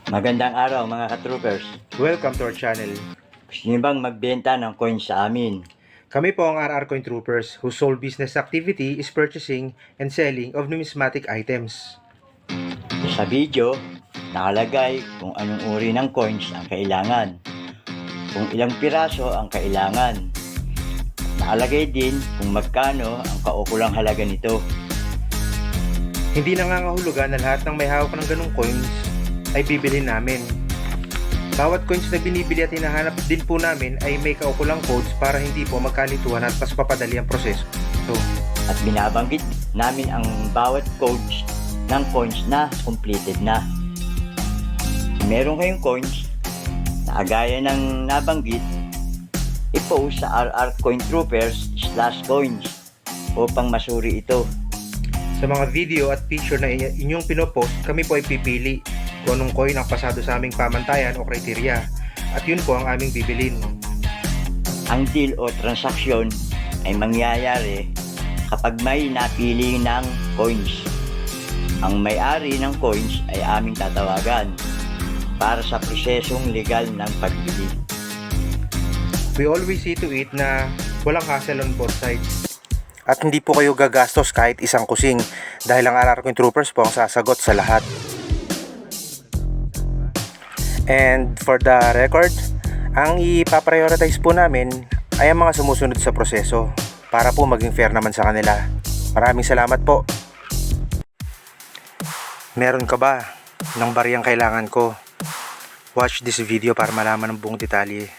Magandang araw mga ka-troopers. Welcome to our channel. Gusto niyo bang magbenta ng coins sa amin? Kami po ang RR Coin Troopers whose sole business activity is purchasing and selling of numismatic items. Sa video, nakalagay kung anong uri ng coins ang kailangan, kung ilang piraso ang kailangan. Nakalagay din kung magkano ang kaukulang halaga nito. Hindi nangangahulugan na lahat ng may hawak ng ganong coins ay bibilhin namin. Bawat coins na binibili at hinahanap din po namin ay may kaukulang codes para hindi po magkalituhan at mas papadali ang proseso. At binabanggit namin ang bawat codes ng coins na completed na. Kung meron kayong coins na agaya ng nabanggit, i-post sa rrcointroopers/coins upang masuri ito. Sa mga video at picture na inyong pinopost, kami po ay pipili kung anong coin ang pasado sa aming pamantayan o kriteriya at yun po ang aming bibilin. Ang deal o transaksyon ay mangyayari kapag may napili ng coins. Ang may-ari ng coins ay aming tatawagan para sa prosesong legal ng pagbili. We always see to it na walang hassle on both sides. At hindi po kayo gagastos kahit isang kusing dahil ang RR Coin Troopers po ang sasagot sa lahat. And for the record, ang ipaprioritize po namin ay ang mga sumusunod sa proseso para po maging fair naman sa kanila. Maraming salamat po. Meron ka ba ng bariyang kailangan ko? Watch this video para malaman ang buong detalye.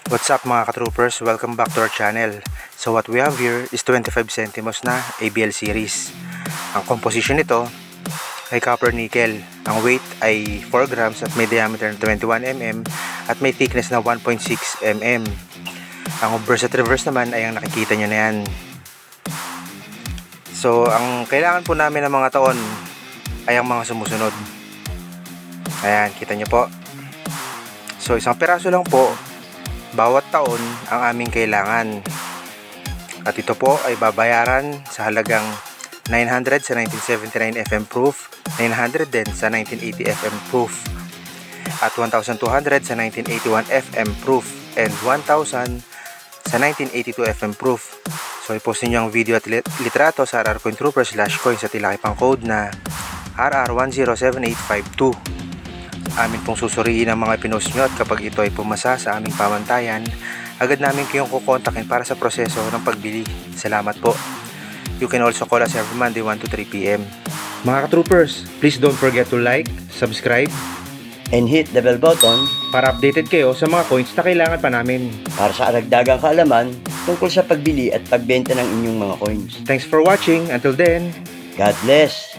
What's up mga ka-troopers? Welcome back to our channel. So what we have here is 25 centimos na ABL series. Ang composition nito ay copper nickel. Ang weight ay 4 grams at may diameter na 21 mm at may thickness na 1.6 mm. Ang obverse at reverse naman ay ang nakikita nyo na yan. So ang kailangan po namin ng mga taon ay ang mga sumusunod. Ayan, kita nyo po. So isang piraso lang po bawat taon ang aming kailangan. At ito po ay babayaran sa halagang 900 sa 1979 FM proof, 900 din sa 1980 FM proof, at 1,200 sa 1981 FM proof, and 1,000 sa 1982 FM proof. So i-post ninyo ang video at litrato sa RR Coin Troopers/coin sa tilaki pang code na RR107852. Amin pong susuriin ang mga pinost nyo at kapag ito ay pumasa sa aming pamantayan, agad namin kayong kukontakin para sa proseso ng pagbili. Salamat po. You can also call us every Monday 1 to 3 p.m. Mga ka-troopers, please don't forget to like, subscribe, And hit the bell button para updated kayo sa mga coins na kailangan pa namin. para sa aragdagang kaalaman tungkol sa pagbili at pagbenta ng inyong mga coins. Thanks for watching. Until then, God bless!